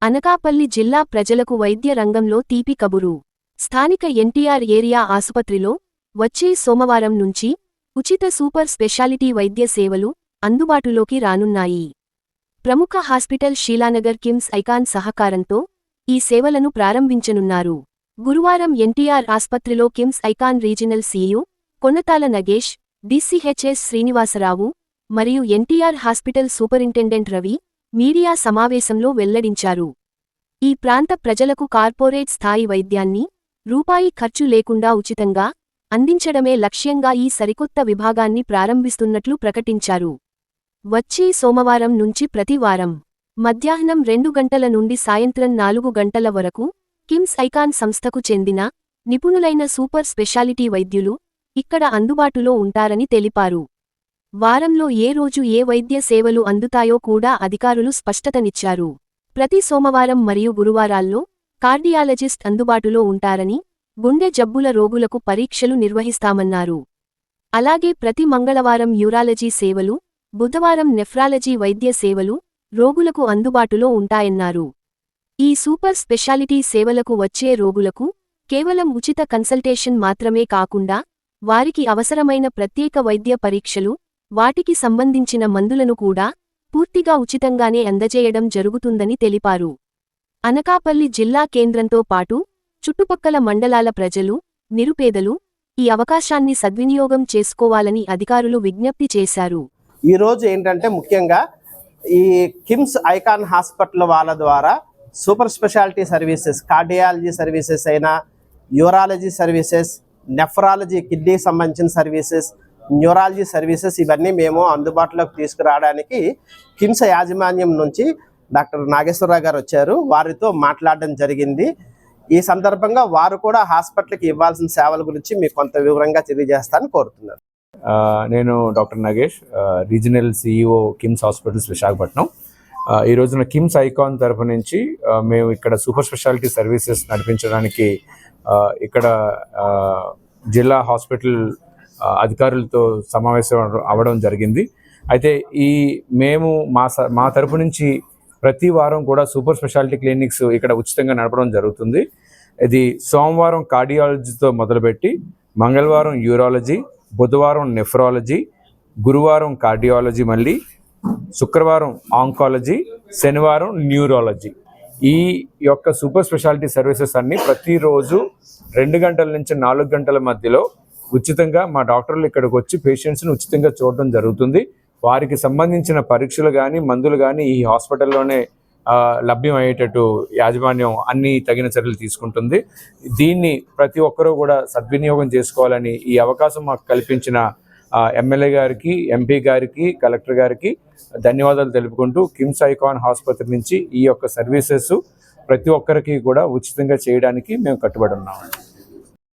అనకాపల్లి జిల్లా ప్రజలకు వైద్య రంగంలో తీపి కబురు. స్థానిక ఎన్టీఆర్ ఏరియా ఆసుపత్రిలో వచ్చే సోమవారం నుంచి ఉచిత సూపర్ స్పెషాలిటీ వైద్య సేవలు అందుబాటులోకి రానున్నాయి. ప్రముఖ హాస్పిటల్ షీలానగర్ కిమ్స్ ఐకాన్ సహకారంతో ఈ సేవలను ప్రారంభించనున్నారు. గురువారం ఎన్టీఆర్ ఆస్పత్రిలో KIMS Icon regional CEO Konathala Nagesh, DCHS Srinivasarao మరియు NTR hospital superintendent Ravi media సమావేశంలో వెల్లడించారు. ఈ ప్రాంత ప్రజలకు కార్పొరేట్ స్థాయి వైద్యాన్ని రూపాయి ఖర్చు లేకుండా ఉచితంగా అందించడమే లక్ష్యంగా ఈ సరికొత్త విభాగాన్ని ప్రారంభిస్తున్నట్లు ప్రకటించారు. వచ్చే సోమవారం నుంచి ప్రతి వారం మధ్యాహ్నం 2 గంటల నుండి సాయంత్రం 4 గంటల వరకు కిమ్స్ ఐకాన్ సంస్థకు చెందిన నిపుణులైన సూపర్ స్పెషాలిటీ వైద్యులు ఇక్కడ అందుబాటులో ఉంటారని తెలిపారు. వారంలో ఏ రోజు ఏ వైద్య సేవలు అందుతాయో కూడా అధికారులు స్పష్టతనిచ్చారు. ప్రతి సోమవారం మరియు గురువారాల్లో కార్డియాలజిస్ట్ అందుబాటులో ఉంటారని, గుండె జబ్బుల రోగులకు పరీక్షలు నిర్వహిస్తామన్నారు. అలాగే ప్రతి మంగళవారం యూరాలజీ సేవలు, బుధవారం నెఫ్రాలజీ వైద్య సేవలు రోగులకు అందుబాటులో ఉంటాయన్నారు. ఈ సూపర్ స్పెషాలిటీ సేవలకు వచ్చే రోగులకు కేవలం ఉచిత కన్సల్టేషన్ మాత్రమే కాకుండా వారికి అవసరమైన ప్రత్యేక వైద్య పరీక్షలు, వాటికి సంబంధించిన మందులను కూడా పూర్తిగా ఉచితంగానే అందజేయడం జరుగుతుందని తెలిపారు. అనకాపల్లి జిల్లా కేంద్రంతో పాటు చుట్టుపక్కల మండలాల ప్రజలు, నిరుపేదలు ఈ అవకాశాన్ని సద్వినియోగం చేసుకోవాలని అధికారులు విజ్ఞప్తి చేశారు. ఈరోజు ఏంటంటే ముఖ్యంగా ఈ కిమ్స్ ఐకాన్ హాస్పిటల్ వాళ్ళ ద్వారా super speciality services, cardiology services అయినా, యూరాలజీ సర్వీసెస్, నెఫ్రాలజీ కిడ్నీకి సంబంధించిన సర్వీసెస్, న్యూరాలజీ సర్వీసెస్ ఇవన్నీ మేము అందుబాటులోకి తీసుకురావడానికి కిమ్స్ యాజమాన్యం నుంచి డాక్టర్ నాగేశ్వరరావు గారు వచ్చారు. వారితో మాట్లాడడం జరిగింది. ఈ సందర్భంగా వారు కూడా హాస్పిటల్కి ఇవ్వాల్సిన సేవల గురించి మీకు కొంత వివరంగా తెలియజేస్తానని కోరుతున్నారు. నేను doctor Nagesh, regional CEO KIMS hospitals Visakhapatnam. ఈ రోజున కిమ్స్ ఐకాన్ తరఫు నుంచి మేము ఇక్కడ సూపర్ స్పెషాలిటీ సర్వీసెస్ నడిపించడానికి ఇక్కడ జిల్లా హాస్పిటల్ అధికారులతో సమావేశం అవ్వడం జరిగింది. అయితే మేము మా తరపు నుంచి ప్రతి వారం కూడా సూపర్ స్పెషాలిటీ క్లినిక్స్ ఇక్కడ ఉచితంగా నడపడం జరుగుతుంది. ఇది సోమవారం కార్డియాలజీతో మొదలుపెట్టి మంగళవారం యూరాలజీ, బుధవారం నెఫ్రాలజీ, గురువారం కార్డియాలజీ, మళ్ళీ శుక్రవారం ఆంకాలజీ, శనివారం న్యూరాలజీ. ఈ యొక్క సూపర్ స్పెషాలిటీ సర్వీసెస్ అన్నీ ప్రతిరోజు 2 గంటల నుంచి 4 గంటల మధ్యలో ఉచితంగా మా డాక్టర్లు ఇక్కడికి వచ్చి పేషెంట్స్ని ఉచితంగా చూడడం జరుగుతుంది. వారికి సంబంధించిన పరీక్షలు కానీ, మందులు కానీ ఈ హాస్పిటల్లోనే లభ్యం అయ్యేటట్టు యాజమాన్యం అన్ని తగిన చర్యలు తీసుకుంటుంది. దీన్ని ప్రతి ఒక్కరూ కూడా సద్వినియోగం చేసుకోవాలని ఈ అవకాశం మాకు కల్పించిన ఎమ్మెల్యే గారికి, ఎంపీ గారికి, కలెక్టర్ గారికి ధన్యవాదాలు తెలుపుకుంటూ కిమ్స్ ఐకాన్ ఆసుపత్రి నుంచి ఈ యొక్క సర్వీసెస్ ప్రతి ఒక్కరికి కూడా ఉచితంగా చేయడానికి మేము కట్టుబడి ఉన్నామండి.